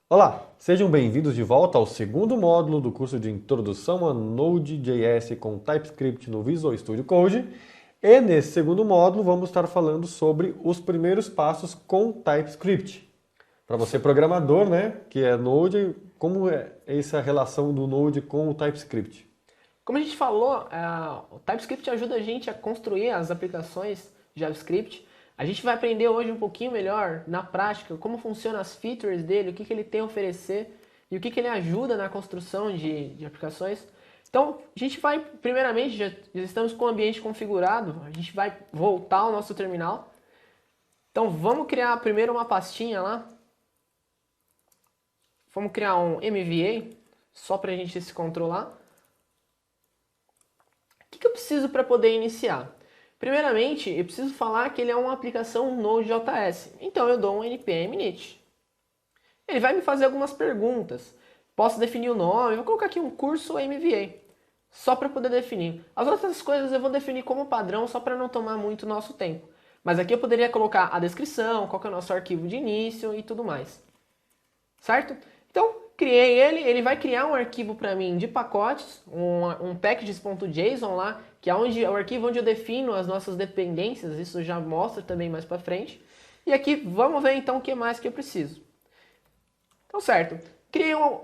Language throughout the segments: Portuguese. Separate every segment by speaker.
Speaker 1: Olá, sejam bem-vindos de volta ao segundo módulo do curso de Introdução a Node.js com TypeScript no Visual Studio Code. E nesse segundo módulo vamos estar falando sobre os primeiros passos com TypeScript. Para você programador, né, que é Node, como é essa relação do Node com o TypeScript?
Speaker 2: Como a gente falou, o TypeScript ajuda a gente a construir as aplicações JavaScript. A gente vai aprender hoje um pouquinho melhor, na prática, como funcionam as features dele, o que ele tem a oferecer e o que ele ajuda na construção de aplicações. Então, a gente vai, primeiramente, já estamos com o ambiente configurado, a gente vai voltar ao nosso terminal. Então, vamos criar primeiro uma pastinha lá. Vamos criar um MVA, só para a gente se controlar. O que eu preciso para poder iniciar? Primeiramente, eu preciso falar que ele é uma aplicação Node.js. Então eu dou um npm init. Ele vai me fazer algumas perguntas. Posso definir o nome, eu vou colocar aqui um curso MVA. Só para poder definir. As outras coisas eu vou definir como padrão, só para não tomar muito nosso tempo. Mas aqui eu poderia colocar a descrição, qual que é o nosso arquivo de início e tudo mais. Certo? Então, criei ele vai criar um arquivo para mim de pacotes, um packages.json lá, que é o arquivo onde eu defino as nossas dependências, isso já mostra também mais para frente. E aqui, vamos ver então o que mais que eu preciso. Então, certo.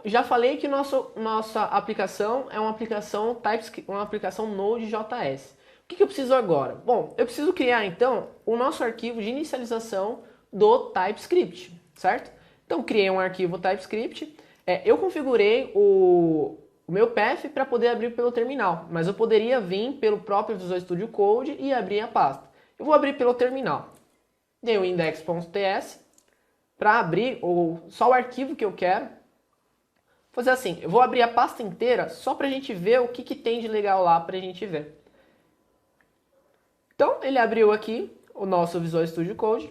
Speaker 2: Já falei que nossa aplicação é uma aplicação TypeScript, uma aplicação Node.js. O que eu preciso agora? Bom, eu preciso criar então o nosso arquivo de inicialização do TypeScript, certo? Então, criei um arquivo TypeScript. Eu configurei o meu path para poder abrir pelo terminal, mas eu poderia vir pelo próprio Visual Studio Code e abrir a pasta. Eu vou abrir pelo terminal. Dei o index.ts para abrir só o arquivo que eu quero. Vou fazer assim, eu vou abrir a pasta inteira só para a gente ver o que tem de legal lá para a gente ver. Então, ele abriu aqui o nosso Visual Studio Code.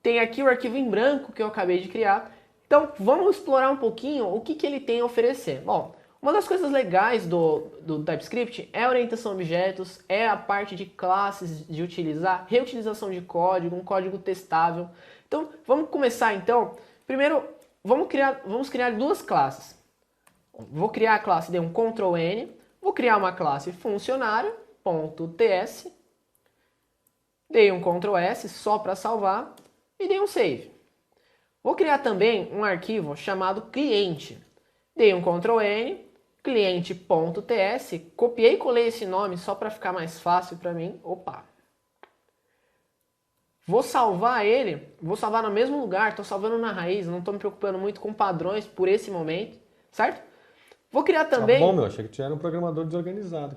Speaker 2: Tem aqui o arquivo em branco que eu acabei de criar. Então, vamos explorar um pouquinho o que ele tem a oferecer. Bom, uma das coisas legais do TypeScript é a orientação a objetos, é a parte de classes de utilizar, reutilização de código, um código testável. Então, vamos começar então. Primeiro, vamos criar duas classes. Vou criar a classe de um Ctrl+N, vou criar uma classe funcionário.ts, dei um Ctrl+S só para salvar e dei um save. Vou criar também um arquivo chamado cliente. Dei um Ctrl+N, cliente.ts, copiei e colei esse nome só para ficar mais fácil para mim. Opa! Vou salvar ele, vou salvar no mesmo lugar, estou salvando na raiz, não estou me preocupando muito com padrões por esse momento, certo? Vou criar
Speaker 1: Tá bom,
Speaker 2: também...
Speaker 1: meu, achei que tu era um programador desorganizado.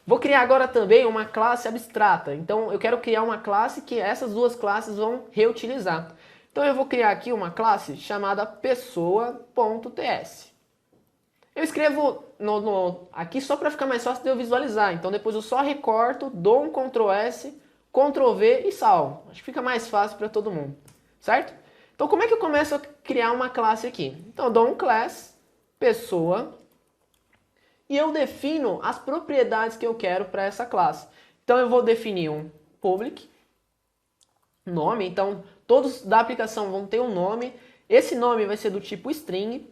Speaker 2: Vou criar agora também uma classe abstrata. Então eu quero criar uma classe que essas duas classes vão reutilizar. Então eu vou criar aqui uma classe chamada pessoa.ts. Eu escrevo aqui só para ficar mais fácil de eu visualizar. Então depois eu só recorto, dou um Ctrl+S, Ctrl+V e salvo. Acho que fica mais fácil para todo mundo, certo? Então como é que eu começo a criar uma classe aqui? Então eu dou um class, pessoa, e eu defino as propriedades que eu quero para essa classe. Então eu vou definir um public, nome, então todos da aplicação vão ter um nome, esse nome vai ser do tipo string,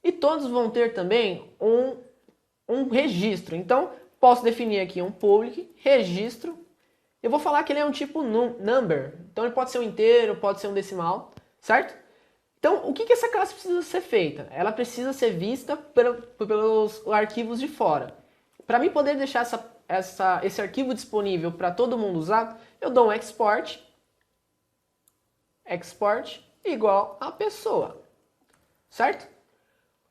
Speaker 2: e todos vão ter também um registro. Então posso definir aqui um public, registro, eu vou falar que ele é um tipo number, então ele pode ser um inteiro, pode ser um decimal, certo? Então, o que essa classe precisa ser feita? Ela precisa ser vista pelos arquivos de fora. Para mim poder deixar esse arquivo disponível para todo mundo usar, eu dou um export igual a pessoa, certo?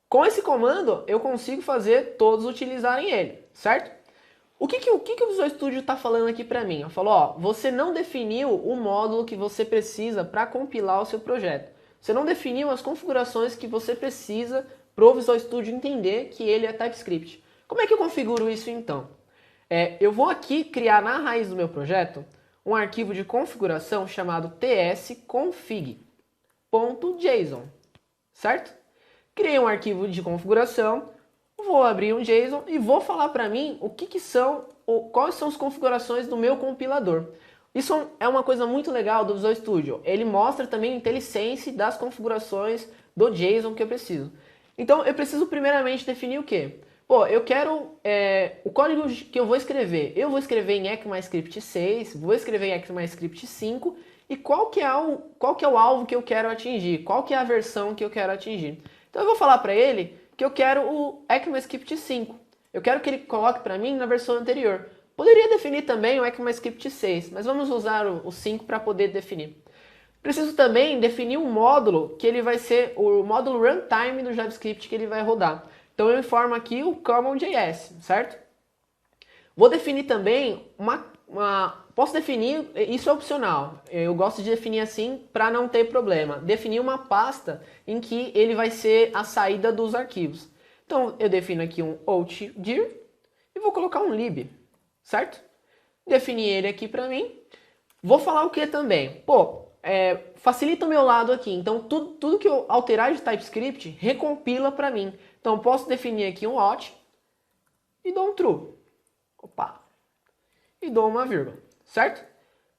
Speaker 2: Com esse comando, eu consigo fazer todos utilizarem ele, certo? O que o Visual Studio está falando aqui para mim? Eu falo, ó, você não definiu o módulo que você precisa para compilar o seu projeto. Você não definiu as configurações que você precisa para o Visual Studio entender que ele é TypeScript. Como é que eu configuro isso então? Eu vou aqui criar na raiz do meu projeto um arquivo de configuração chamado tsconfig.json, certo? Criei um arquivo de configuração, vou abrir um JSON e vou falar para mim quais são as configurações do meu compilador. Isso é uma coisa muito legal do Visual Studio. Ele mostra também o IntelliSense das configurações do JSON que eu preciso. Então, eu preciso primeiramente definir o quê? Pô, eu quero o código que eu vou escrever. Eu vou escrever em ECMAScript 6, vou escrever em ECMAScript 5, e qual que é o alvo que eu quero atingir? Qual que é a versão que eu quero atingir? Então, eu vou falar para ele que eu quero o ECMAScript 5. Eu quero que ele coloque para mim na versão anterior. Poderia definir também o ECMAScript 6, mas vamos usar o 5 para poder definir. Preciso também definir um módulo que ele vai ser o módulo runtime do JavaScript que ele vai rodar. Então eu informo aqui o CommonJS, certo? Vou definir também posso definir, isso é opcional, eu gosto de definir assim para não ter problema. Definir uma pasta em que ele vai ser a saída dos arquivos. Então eu defino aqui um outdir e vou colocar um lib, certo? Defini ele aqui para mim. Vou falar o que também? Pô, facilita o meu lado aqui. Então tudo que eu alterar de TypeScript recompila para mim. Então posso definir aqui um out e dou um true. Opa! E dou uma vírgula, certo?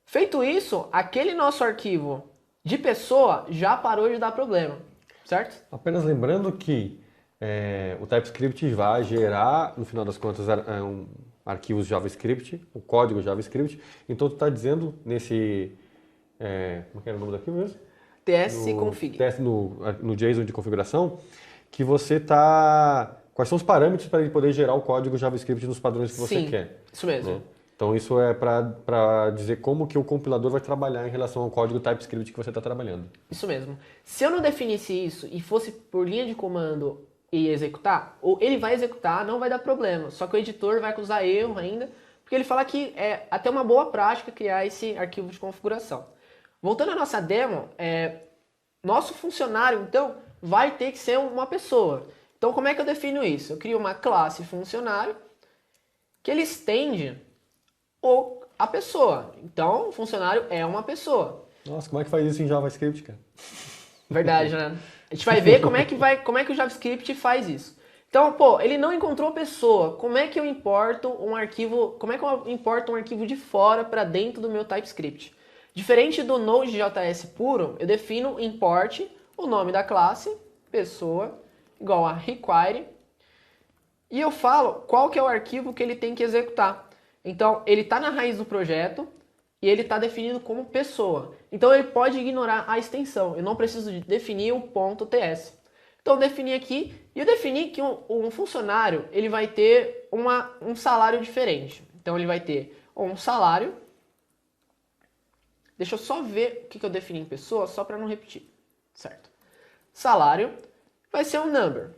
Speaker 2: Feito isso, aquele nosso arquivo de pessoa já parou de dar problema, certo?
Speaker 1: Apenas lembrando que o TypeScript vai gerar, no final das contas, arquivos JavaScript, o código JavaScript. Então tu está dizendo nesse... como é que era o nome daqui mesmo?
Speaker 2: tsconfig.
Speaker 1: No JSON de configuração, que você está... Quais são os parâmetros para ele poder gerar o código JavaScript nos padrões que você quer?
Speaker 2: Sim, isso mesmo.
Speaker 1: Né? Então isso é para dizer como que o compilador vai trabalhar em relação ao código TypeScript que você está trabalhando.
Speaker 2: Isso mesmo. Se eu não definisse isso e fosse por linha de comando e executar, ou ele vai executar, não vai dar problema. Só que o editor vai acusar erro ainda, porque ele fala que é até uma boa prática criar esse arquivo de configuração. Voltando à nossa demo, nosso funcionário, então, vai ter que ser uma pessoa. Então, como é que eu defino isso? Eu crio uma classe funcionário que ele estende a pessoa. Então, o funcionário é uma pessoa.
Speaker 1: Nossa, como é que faz isso em JavaScript, cara?
Speaker 2: Verdade, né? A gente vai ver como é que o JavaScript faz isso. Então, pô, ele não encontrou pessoa. Como é que eu importo um arquivo? Como é que eu importo um arquivo de fora para dentro do meu TypeScript? Diferente do Node.js puro, eu defino import o nome da classe, pessoa, igual a require, e eu falo qual que é o arquivo que ele tem que executar. Então, ele está na raiz do projeto e ele está definido como pessoa. Então, ele pode ignorar a extensão. Eu não preciso definir o .ts. Então, eu defini aqui e eu defini que um funcionário ele vai ter um salário diferente. Então, ele vai ter um salário. Deixa eu só ver o que eu defini em pessoa, só para não repetir. Certo? Salário vai ser um number.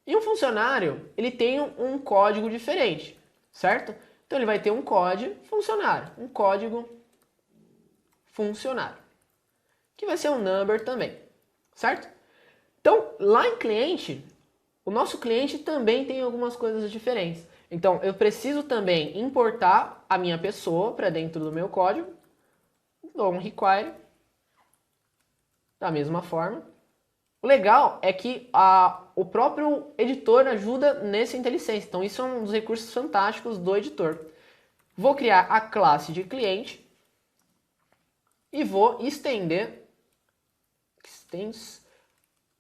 Speaker 2: E um funcionário, ele tem um código diferente. Certo? Então ele vai ter um código funcionário, um código funcionário, que vai ser um number também, certo? Então lá em cliente, o nosso cliente também tem algumas coisas diferentes. Então eu preciso também importar a minha pessoa para dentro do meu código, dou um require, da mesma forma. O legal é que o próprio editor ajuda nesse IntelliSense. Então isso é um dos recursos fantásticos do editor. Vou criar a classe de cliente e vou estender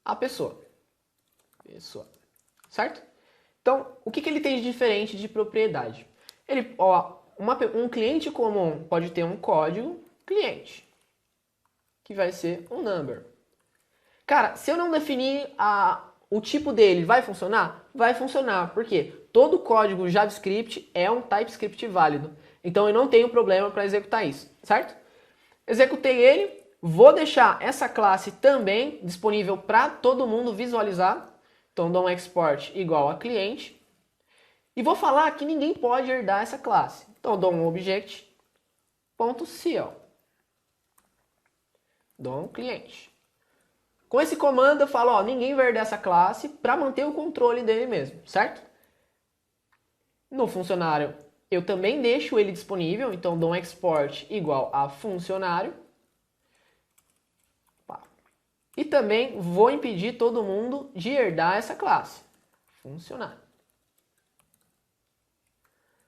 Speaker 2: a pessoa. Certo? Então, o que ele tem de diferente de propriedade? Um cliente comum pode ter um código cliente, que vai ser um number. Cara, se eu não definir o tipo dele, vai funcionar? Vai funcionar, porque todo código JavaScript é um TypeScript válido. Então eu não tenho problema para executar isso, certo? Executei ele, vou deixar essa classe também disponível para todo mundo visualizar. Então dou um export igual a cliente. E vou falar que ninguém pode herdar essa classe. Então dou um object.cl. Dou um cliente. Com esse comando eu falo, ninguém vai herdar essa classe para manter o controle dele mesmo, certo? No funcionário eu também deixo ele disponível, então dou um export igual a funcionário. E também vou impedir todo mundo de herdar essa classe, funcionário.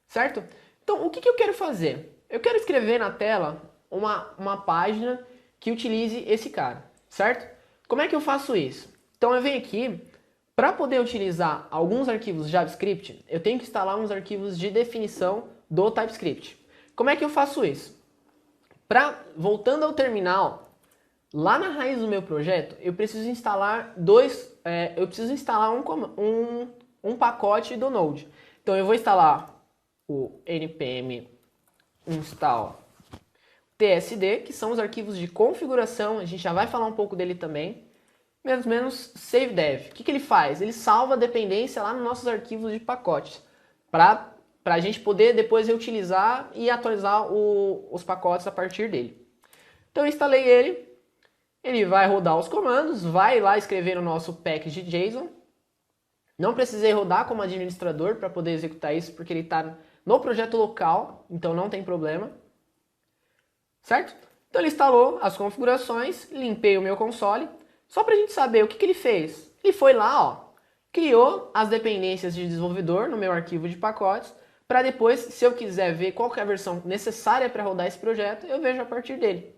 Speaker 2: Certo? Então o que eu quero fazer? eu quero escrever na tela uma página que utilize esse cara, certo? Como é que eu faço isso? Então eu venho aqui, para poder utilizar alguns arquivos JavaScript, eu tenho que instalar uns arquivos de definição do TypeScript. Como é que eu faço isso? Voltando ao terminal, lá na raiz do meu projeto, eu preciso instalar um pacote do Node. Então eu vou instalar o npm install tsd, que são os arquivos de configuração, a gente já vai falar um pouco dele também. Menos save dev. O que ele faz? Ele salva a dependência lá nos nossos arquivos de pacotes, para a gente poder depois reutilizar e atualizar os pacotes a partir dele. Então eu instalei ele vai rodar os comandos, vai lá escrever no nosso package JSON. Não precisei rodar como administrador para poder executar isso, porque ele está no projeto local, então não tem problema. Certo? Então ele instalou as configurações, limpei o meu console. Só para a gente saber o que ele fez. Ele foi lá, ó, criou as dependências de desenvolvedor no meu arquivo de pacotes, para depois, se eu quiser ver qual que é a versão necessária para rodar esse projeto, eu vejo a partir dele.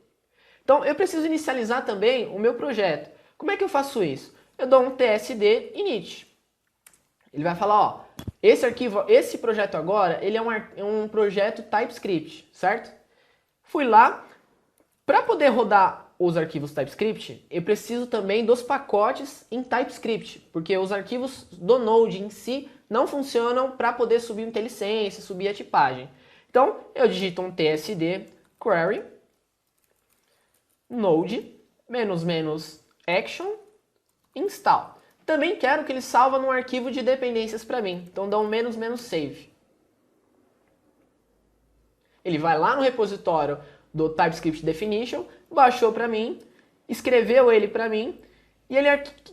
Speaker 2: Então eu preciso inicializar também o meu projeto. Como é que eu faço isso? Eu dou um tsd init. Ele vai falar, ó, esse projeto agora, ele é um projeto TypeScript, certo? Fui lá, para poder rodar os arquivos TypeScript, eu preciso também dos pacotes em TypeScript, porque os arquivos do Node em si não funcionam para poder subir uma IntelliSense, subir a tipagem. Então, eu digito um tsd query node --action install. Também quero que ele salva num arquivo de dependências para mim, então dá um --save. Ele vai lá no repositório do TypeScript Definition, baixou para mim, escreveu ele para mim, e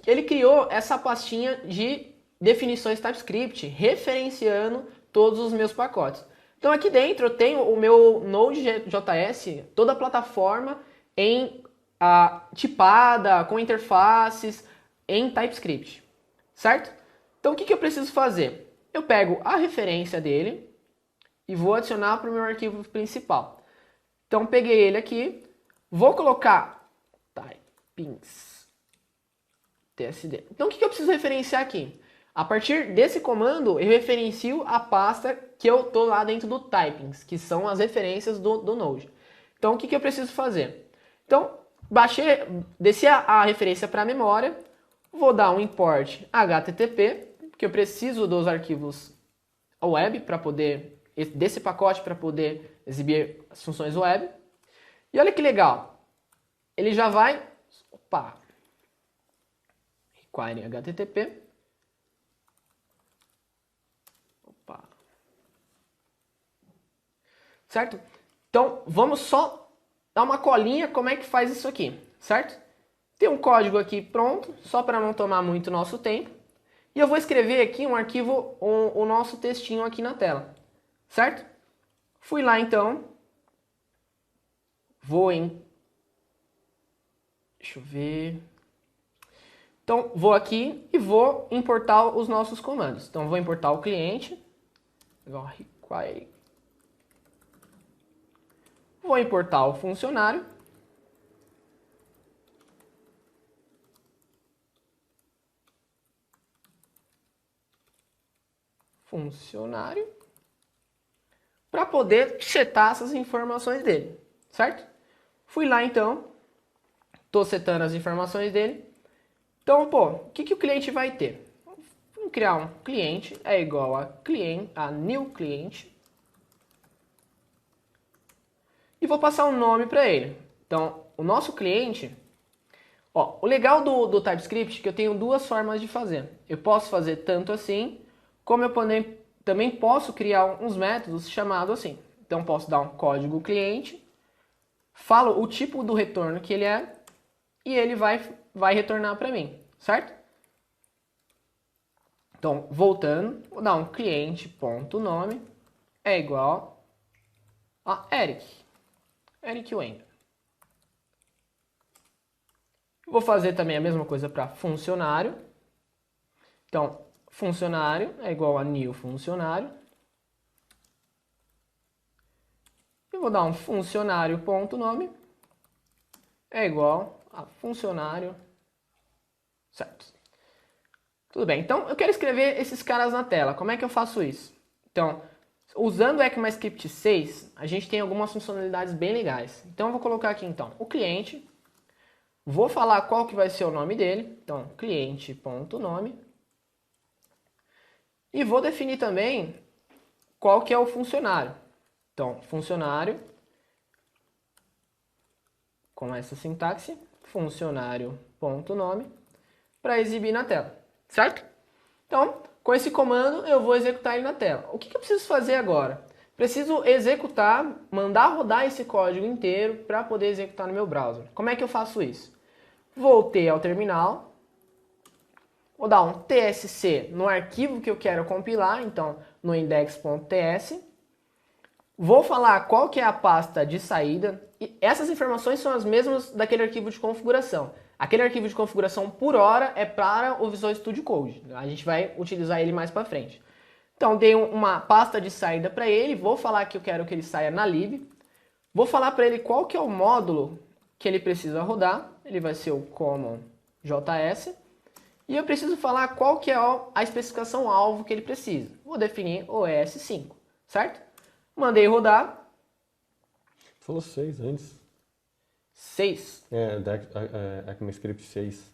Speaker 2: ele criou essa pastinha de definições TypeScript, referenciando todos os meus pacotes. Então aqui dentro eu tenho o meu Node.js, toda a plataforma tipada, com interfaces, em TypeScript, certo? Então o que eu preciso fazer? Eu pego a referência dele e vou adicionar para o meu arquivo principal. Então peguei ele aqui, vou colocar typings tsd. Então o que eu preciso referenciar aqui? A partir desse comando eu referencio a pasta que eu estou lá dentro do typings, que são as referências do Node. Então o que eu preciso fazer? Então desci a referência para a memória, vou dar um import http, porque eu preciso dos arquivos web para poder desse pacote para poder exibir as funções web. E olha que legal, ele já vai, require http, certo? Então vamos só dar uma colinha como é que faz isso aqui, certo? Tem um código aqui pronto, só para não tomar muito nosso tempo. E eu vou escrever aqui um arquivo, o nosso textinho aqui na tela. Certo? Fui lá então, deixa eu ver, então vou aqui e vou importar os nossos comandos. Então vou importar o cliente, require, vou importar o funcionário, para poder setar essas informações dele, certo? Fui lá então, estou setando as informações dele. Então, o que o cliente vai ter? Vamos criar um cliente, é igual a new cliente. E vou passar um nome para ele. Então, o nosso cliente, o legal do TypeScript é que eu tenho duas formas de fazer. Eu posso fazer tanto assim, como eu também posso criar uns métodos chamados assim. Então posso dar um código cliente, falo o tipo do retorno que ele é e ele vai retornar para mim, certo? Então voltando, vou dar um cliente.nome é igual a Eric Wendel. Vou fazer também a mesma coisa para funcionário. Então funcionário é igual a new funcionário. E eu vou dar um funcionário.nome é igual a funcionário, certo? Tudo bem, então eu quero escrever esses caras na tela. Como é que eu faço isso? Então, usando o ECMAScript 6, a gente tem algumas funcionalidades bem legais. Então eu vou colocar aqui então o cliente, vou falar qual que vai ser o nome dele, então cliente.nome, e vou definir também qual que é o funcionário. Então, funcionário, com essa sintaxe, funcionário.nome, para exibir na tela, certo? Então, com esse comando eu vou executar ele na tela. O que eu preciso fazer agora? Preciso executar, mandar rodar esse código inteiro para poder executar no meu browser. Como é que eu faço isso? Voltei ao terminal, vou dar um tsc no arquivo que eu quero compilar, então no index.ts. Vou falar qual que é a pasta de saída. E essas informações são as mesmas daquele arquivo de configuração. Aquele arquivo de configuração por hora é para o Visual Studio Code. A gente vai utilizar ele mais para frente. Então, dei uma pasta de saída para ele. Vou falar que eu quero que ele saia na lib. Vou falar para ele qual que é o módulo que ele precisa rodar. Ele vai ser o common JS. E eu preciso falar qual que é a especificação alvo que ele precisa. Vou definir o ES5, certo? Mandei rodar.
Speaker 1: Falou 6 antes.
Speaker 2: 6.
Speaker 1: ECMAScript 6.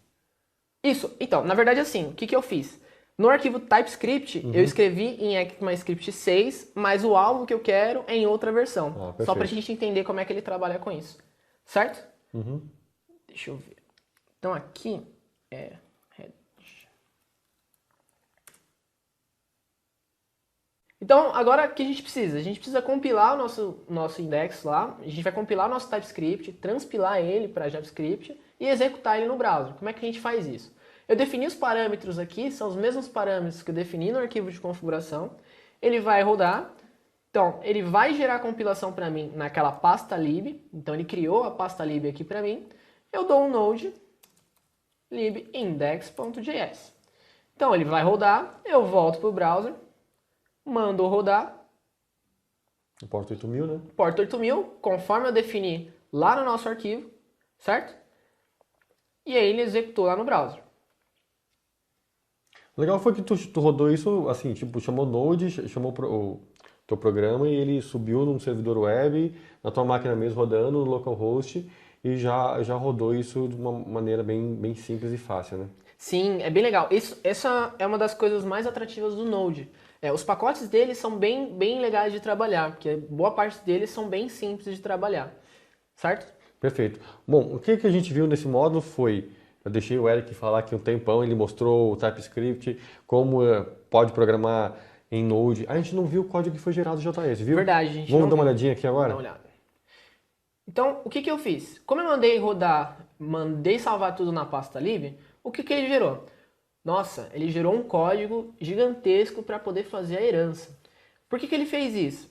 Speaker 2: Isso. Então, na verdade, assim, o que eu fiz? No arquivo TypeScript, eu escrevi em ECMAScript 6, mas o alvo que eu quero é em outra versão. Só pra gente entender como é que ele trabalha com isso. Certo? Deixa eu ver. Então, aqui é... Então, agora o que a gente precisa? A gente precisa compilar o nosso index lá, a gente vai compilar o nosso TypeScript, transpilar ele para JavaScript e executar ele no browser. Como é que a gente faz isso? Eu defini os parâmetros aqui, são os mesmos parâmetros que eu defini no arquivo de configuração. Ele vai rodar, então ele vai gerar a compilação para mim naquela pasta lib, então ele criou a pasta lib aqui para mim. Eu dou um node lib index.js. Então ele vai rodar, eu volto para o browser, mando rodar.
Speaker 1: O porta 8000, né?
Speaker 2: Porta 8000, conforme eu defini lá no nosso arquivo, certo? E aí ele executou lá no browser.
Speaker 1: O legal foi que tu rodou isso, assim, tipo, chamou Node, chamou o teu programa e ele subiu num servidor web, na tua máquina mesmo rodando, no localhost, e já rodou isso de uma maneira bem simples e fácil, né?
Speaker 2: Sim, é bem legal. Essa é uma das coisas mais atrativas do Node. Os pacotes deles são bem legais de trabalhar, porque boa parte deles são bem simples de trabalhar, certo?
Speaker 1: Perfeito. Bom, o que a gente viu nesse módulo foi, eu deixei o Eric falar aqui um tempão, ele mostrou o TypeScript, como pode programar em Node. A gente não viu o código que foi gerado no JS, viu?
Speaker 2: Verdade, a gente
Speaker 1: Vamos
Speaker 2: não
Speaker 1: dar uma
Speaker 2: viu.
Speaker 1: olhadinha aqui agora?
Speaker 2: Dá uma olhada. Então, o que eu fiz? Como eu mandei rodar, mandei salvar tudo na pasta lib, o que ele gerou? Nossa, ele gerou um código gigantesco para poder fazer a herança. Por que ele fez isso?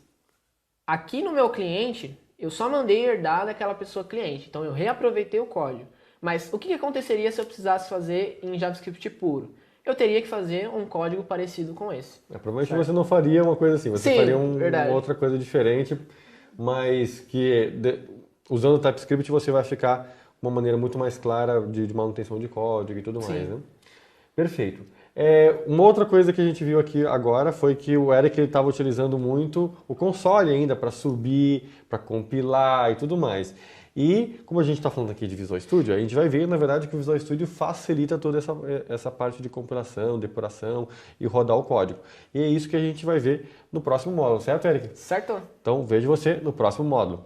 Speaker 2: Aqui no meu cliente, eu só mandei herdar daquela pessoa cliente. Então eu reaproveitei o código. Mas o que aconteceria se eu precisasse fazer em JavaScript puro? Eu teria que fazer um código parecido com esse.
Speaker 1: Provavelmente você não faria uma coisa assim, você faria uma outra coisa diferente, mas que usando o TypeScript você vai ficar uma maneira muito mais clara de manutenção de código e tudo mais, né? Perfeito. Uma outra coisa que a gente viu aqui agora foi que o Eric estava utilizando muito o console ainda para subir, para compilar e tudo mais. E como a gente está falando aqui de Visual Studio, a gente vai ver, na verdade, que o Visual Studio facilita toda essa parte de compilação, depuração e rodar o código. E é isso que a gente vai ver no próximo módulo, certo, Eric?
Speaker 2: Certo.
Speaker 1: Então vejo você no próximo módulo.